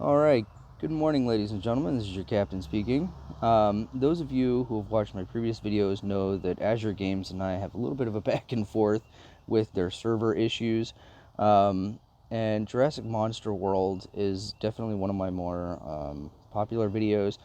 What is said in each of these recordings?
Alright, good morning ladies and gentlemen, this is your captain speaking. Those of you who have watched my previous videos know that Azure Games and I have a little bit of a back and forth with their server issues. And Jurassic Monster World is definitely one of my more popular videos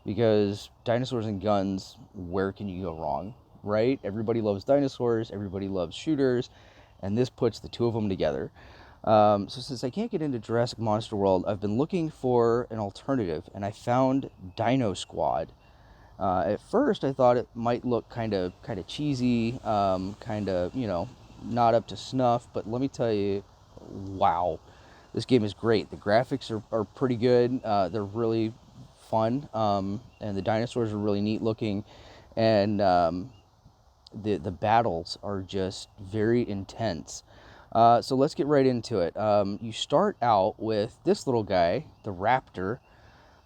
because dinosaurs and guns, where can you go wrong, right? Everybody loves dinosaurs, everybody loves shooters, and this puts the two of them together. So since I can't get into Jurassic Monster World, I've been looking for an alternative, and I found Dino Squad. At first, I thought it might look kind of cheesy, kind of not up to snuff. But let me tell you, wow, this game is great. The graphics are pretty good. They're really fun, and the dinosaurs are really neat looking, and the battles are just very intense. So let's get right into it. You start out with this little guy, the Raptor,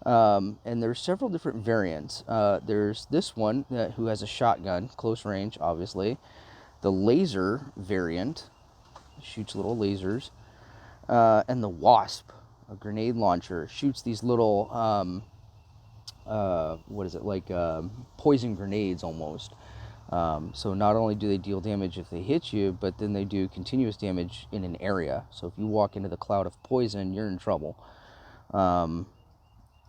and there's several different variants. There's this one who has a shotgun, close range, obviously. The laser variant shoots little lasers, and the Wasp, a grenade launcher, shoots these little what is it, like poison grenades almost. So not only do they deal damage if they hit you, but then they do continuous damage in an area. So if you walk into the cloud of poison, you're in trouble.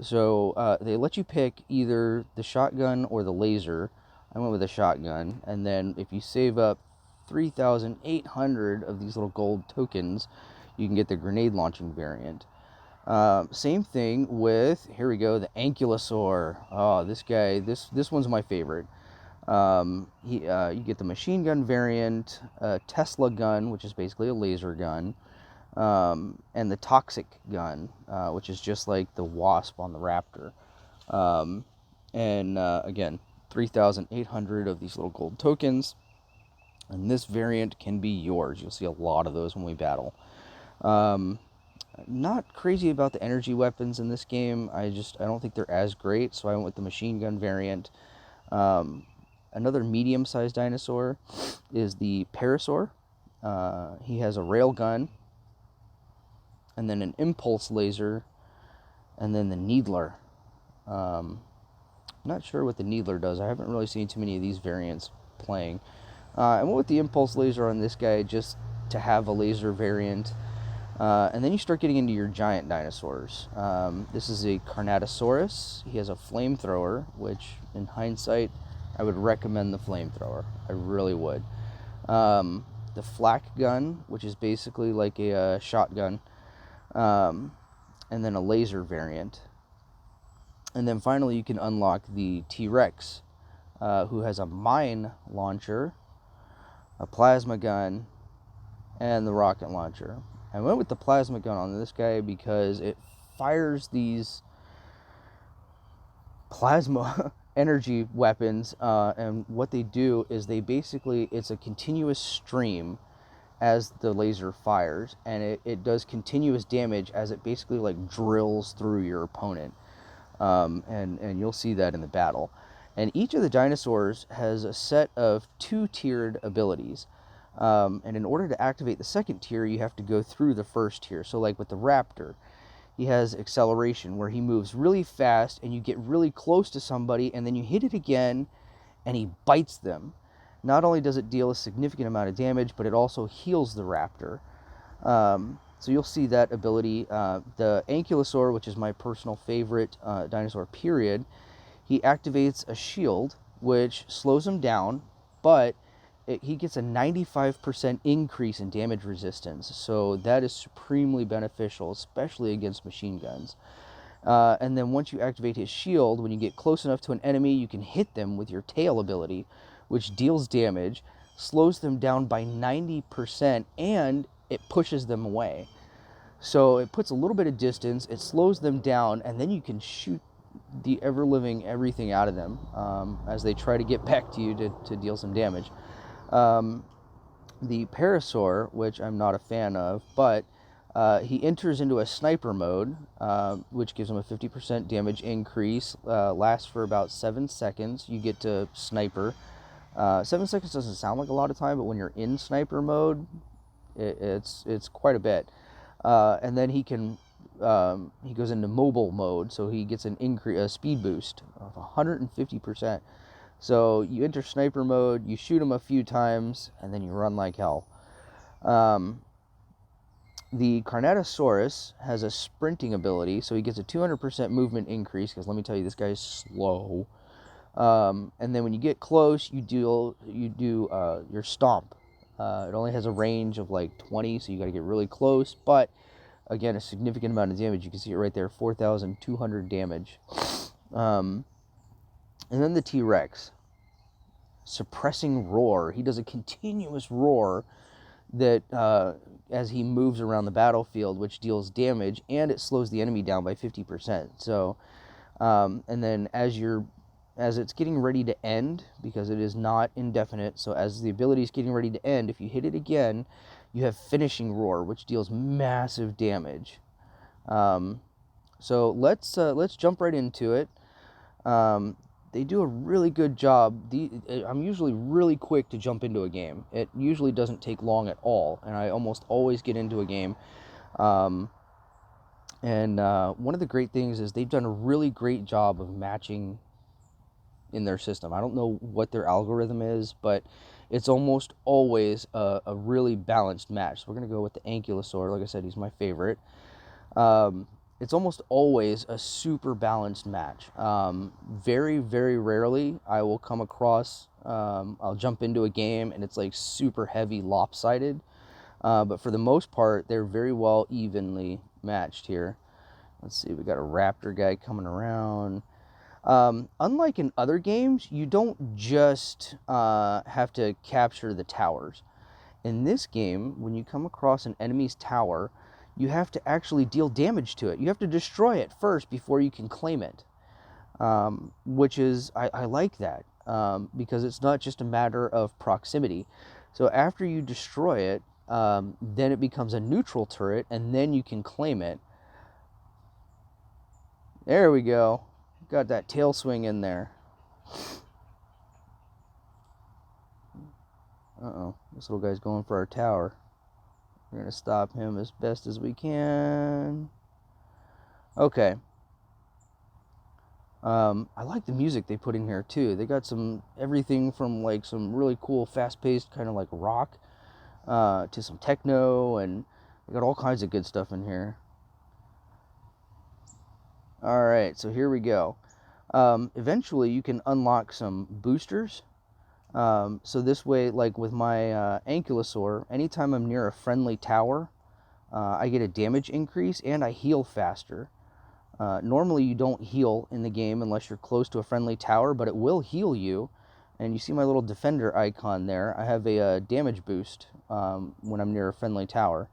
So they let you pick either the shotgun or the laser. I went with the shotgun, and then if you save up 3,800 of these little gold tokens, you can get the grenade launching variant. Same thing with, here we go, the Ankylosaur. Oh, this guy, this one's my favorite. You get the machine gun variant, Tesla gun, which is basically a laser gun, and the toxic gun, which is just like the Wasp on the Raptor. Again, 3,800 of these little gold tokens, and this variant can be yours. You'll see a lot of those when we battle. Not crazy about the energy weapons in this game. I don't think they're as great, so I went with the machine gun variant. Another medium-sized dinosaur is the Parasaur. He has a rail gun, and then an impulse laser, and then the Needler. Not sure what the Needler does. I haven't really seen too many of these variants playing. I went with the impulse laser on this guy just to have a laser variant. And then you start getting into your giant dinosaurs. This is a Carnotaurus. He has a flamethrower, which in hindsight, I would recommend the flamethrower. I really would. The flak gun, which is basically like a shotgun. And then a laser variant. And then finally you can unlock the T-Rex, who has a mine launcher, a plasma gun, and the rocket launcher. I went with the plasma gun on this guy because it fires these plasma energy weapons, and what they do is it's a continuous stream as the laser fires, and it does continuous damage as it basically like drills through your opponent, and you'll see that in the battle. And each of the dinosaurs has a set of 2-tiered abilities. And in order to activate the second tier, you have to go through the first tier. So like with the Raptor, he has acceleration, where he moves really fast and you get really close to somebody and then you hit it again and he bites them. Not only does it deal a significant amount of damage, but it also heals the Raptor. So you'll see that ability. The Ankylosaur, which is my personal favorite dinosaur period, he activates a shield, which slows him down, but he gets a 95% increase in damage resistance, so that is supremely beneficial, especially against machine guns. And then once you activate his shield, when you get close enough to an enemy, you can hit them with your tail ability, which deals damage, slows them down by 90%, and it pushes them away. So it puts a little bit of distance, it slows them down, and then you can shoot the ever-living everything out of them as they try to get back to you to deal some damage. The Parasaur, which I'm not a fan of, but he enters into a sniper mode, which gives him a 50% damage increase, lasts for about 7 seconds. You get to sniper. 7 seconds doesn't sound like a lot of time, but when you're in sniper mode, it's quite a bit. And then he can he goes into mobile mode, so he gets a speed boost of 150%. So you enter sniper mode, you shoot him a few times, and then you run like hell. The Carnotaurus has a sprinting ability, so he gets a 200% movement increase, because let me tell you, this guy's slow. And then when you get close, you do your stomp. It only has a range of like 20, so you got to get really close, but again, a significant amount of damage. You can see it right there, 4,200 damage. And then the T-Rex, suppressing roar. He does a continuous roar that as he moves around the battlefield, which deals damage, and it slows the enemy down by 50%. So, and then as it's getting ready to end, because it is not indefinite, so as the ability is getting ready to end, if you hit it again, you have finishing roar, which deals massive damage. So let's jump right into it. They do a really good job. I'm usually really quick to jump into a game. It usually doesn't take long at all, and I almost always get into a game. And one of the great things is they've done a really great job of matching in their system. I don't know what their algorithm is, but it's almost always a really balanced match. So we're going to go with the Ankylosaur. Like I said, he's my favorite. It's almost always a super balanced match. Very, very rarely I will come across, I'll jump into a game and it's like super heavy lopsided. But for the most part, they're very well evenly matched here. Let's see, we got a raptor guy coming around. Unlike in other games, you don't just have to capture the towers. In this game, when you come across an enemy's tower, you have to actually deal damage to it. You have to destroy it first before you can claim it, which is, I like that, because it's not just a matter of proximity. So after you destroy it, then it becomes a neutral turret, and then you can claim it. There we go. Got that tail swing in there. Uh-oh, this little guy's going for our tower. We're going to stop him as best as we can. Okay. I like the music they put in here too. They got everything from like some really cool fast-paced kind of like rock to some techno, and they got all kinds of good stuff in here. Alright, so here we go. Eventually you can unlock some boosters. So this way, like with my Ankylosaur, anytime I'm near a friendly tower, I get a damage increase and I heal faster. Normally you don't heal in the game unless you're close to a friendly tower, but it will heal you. And you see my little defender icon there. I have a damage boost when I'm near a friendly tower.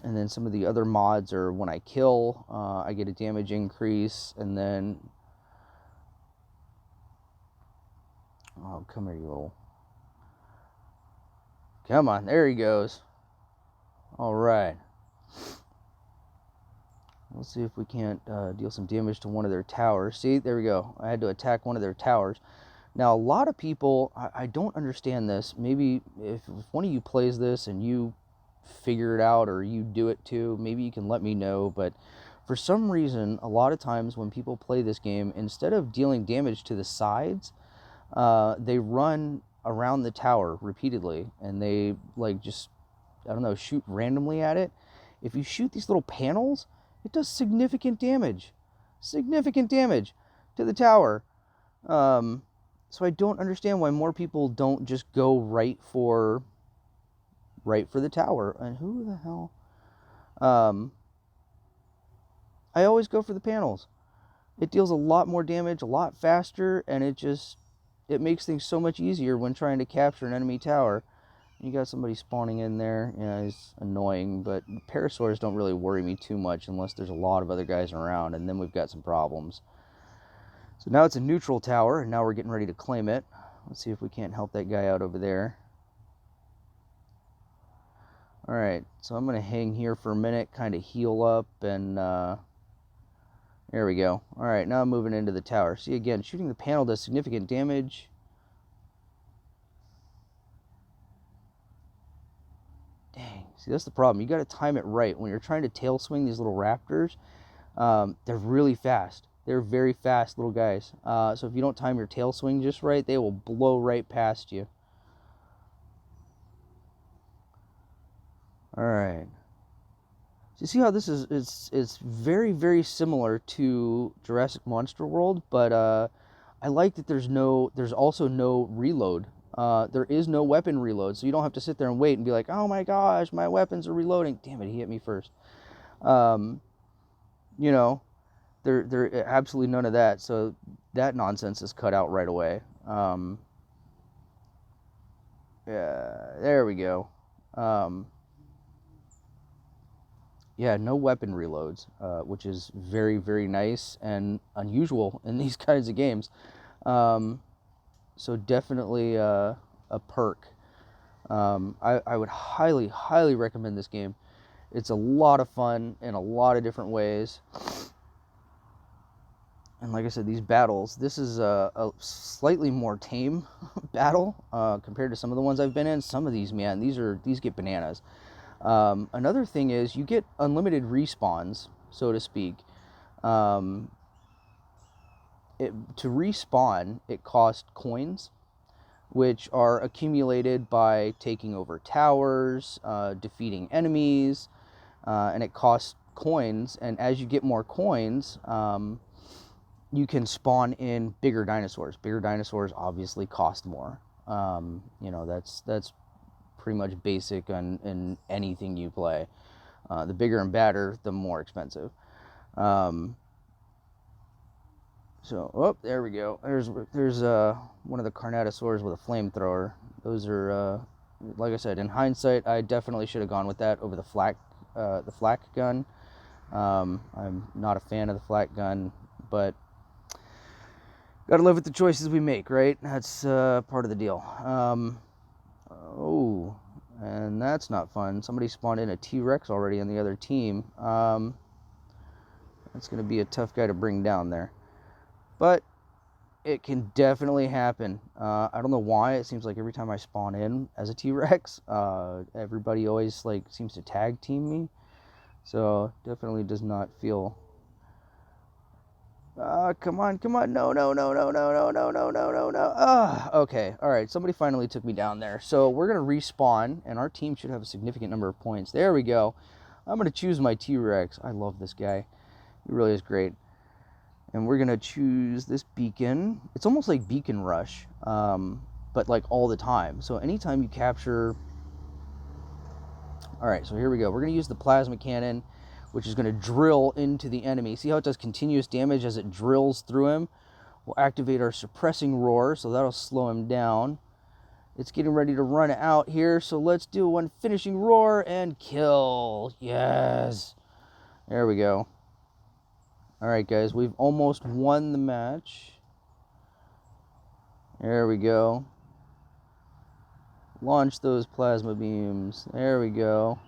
And then some of the other mods are when I kill, I get a damage increase, and then... Oh, come here, you little... Come on, there he goes. Alright. Let's see if we can't deal some damage to one of their towers. See, there we go. I had to attack one of their towers. Now, a lot of people, I don't understand this. Maybe if one of you plays this and you figure it out, or you do it too, maybe you can let me know. But for some reason, a lot of times when people play this game, instead of dealing damage to the sides, they run around the tower repeatedly, and they like just, I don't know, shoot randomly at it. If you shoot these little panels, it does significant damage to the tower. So I don't understand why more people don't just go right for the tower. And who the hell? I always go for the panels. It deals a lot more damage, a lot faster, and it makes things so much easier when trying to capture an enemy tower. You got somebody spawning in there. Yeah, he's annoying, but parasaurs don't really worry me too much unless there's a lot of other guys around, and then we've got some problems. So now it's a neutral tower, and now we're getting ready to claim it. Let's see if we can't help that guy out over there. Alright, so I'm going to hang here for a minute, kind of heal up, and there we go. Alright, now I'm moving into the tower. See, again, shooting the panel does significant damage. Dang, See, that's the problem. You got to time it right. When you're trying to tail swing these little raptors, they're really fast. They're very fast little guys. So if you don't time your tail swing just right, they will blow right past you. All right. So you see how this is? It's very, very similar to Jurassic Monster World, but I like that there's also no reload. There is no weapon reload, so you don't have to sit there and wait and be like, oh my gosh, my weapons are reloading. Damn it, he hit me first. You know, there absolutely none of that. So that nonsense is cut out right away. Yeah, there we go. Yeah, no weapon reloads, which is very, very nice and unusual in these kinds of games. So definitely a perk. I would highly, highly recommend this game. It's a lot of fun in a lot of different ways. And like I said, these battles, this is a slightly more tame battle compared to some of the ones I've been in. Some of these, man, these get bananas. Another thing is you get unlimited respawns, so to speak. To respawn, it costs coins, which are accumulated by taking over towers, defeating enemies, and it costs coins. And as you get more coins, you can spawn in bigger dinosaurs. Bigger dinosaurs obviously cost more. You know, that's pretty much basic in anything you play. The bigger and badder, the more expensive. So, oh, there we go. There's one of the Carnotasaurs with a flamethrower. Those are, like I said, in hindsight, I definitely should have gone with that over the flak gun. I'm not a fan of the flak gun, but gotta live with the choices we make, right? That's part of the deal. Oh, and that's not fun. Somebody spawned in a T-Rex already on the other team. That's gonna be a tough guy to bring down there. But it can definitely happen. I don't know why. It seems like every time I spawn in as a T-Rex, everybody always like seems to tag team me. So definitely does not feel. Come on. No. Okay. All right. Somebody finally took me down there. So we're going to respawn, and our team should have a significant number of points. There we go. I'm going to choose my T-Rex. I love this guy. He really is great. And we're going to choose this beacon. It's almost like Beacon Rush, but like all the time. So anytime you capture... All right, so here we go. We're going to use the plasma cannon, which is going to drill into the enemy. See how it does continuous damage as it drills through him? We'll activate our suppressing roar, so that'll slow him down. It's getting ready to run out here, so let's do one finishing roar and kill. Yes. There we go. All right, guys, we've almost won the match. There we go. Launch those plasma beams. There we go.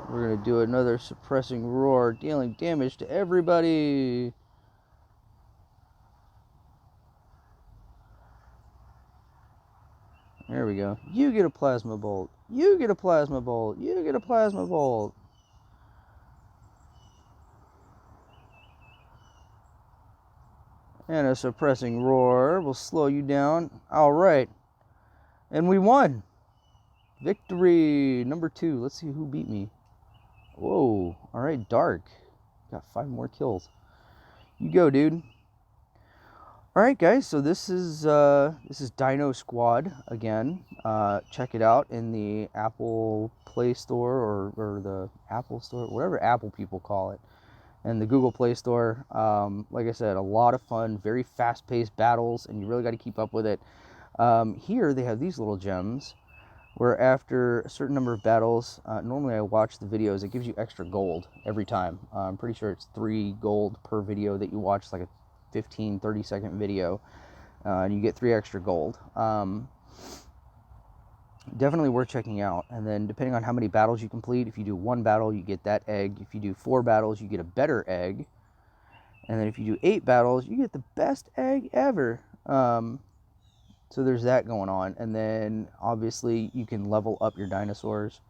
We're going to do another suppressing roar, dealing damage to everybody. There we go. You get a plasma bolt. You get a plasma bolt. You get a plasma bolt. And a suppressing roar will slow you down. All right. And we won. Victory. Number 2. Let's see who beat me. Whoa. All right, Dark. Got 5 more kills. You go, dude. All right, guys. So this is Dino Squad again. Check it out in the Apple Play Store or the Apple Store, whatever Apple people call it. And the Google Play Store. Like I said, a lot of fun, very fast-paced battles, and you really got to keep up with it. Here they have these little gems, where after a certain number of battles, normally I watch the videos, it gives you extra gold every time. I'm pretty sure it's 3 gold per video that you watch, like a 15-30 second video, and you get 3 extra gold. Definitely worth checking out. And then depending on how many battles you complete, if you do 1 battle, you get that egg. If you do 4 battles, you get a better egg. And then if you do 8 battles, you get the best egg ever. So there's that going on. And then obviously you can level up your dinosaurs.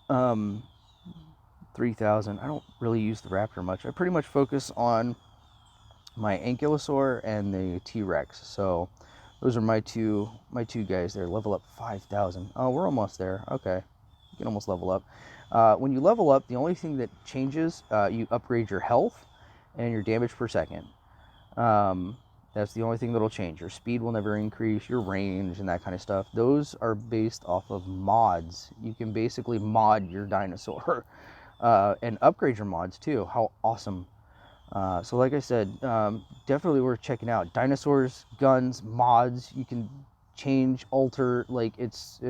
3000. I don't really use the raptor much. I pretty much focus on my ankylosaur and the T-Rex. So those are my two guys there. Level up 5000. Oh, we're almost there. Okay, you can almost level up. When you level up, the only thing that changes, you upgrade your health and your damage per second. That's the only thing that'll change. Your speed will never increase, your range and that kind of stuff. Those are based off of mods. You can basically mod your dinosaur and upgrade your mods too. How awesome. So like I said, definitely worth checking out. Dinosaurs, guns, mods, you can change, alter, like it's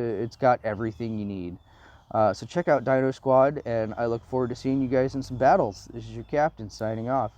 got everything you need. So check out Dino Squad, and I look forward to seeing you guys in some battles. This is your captain signing off.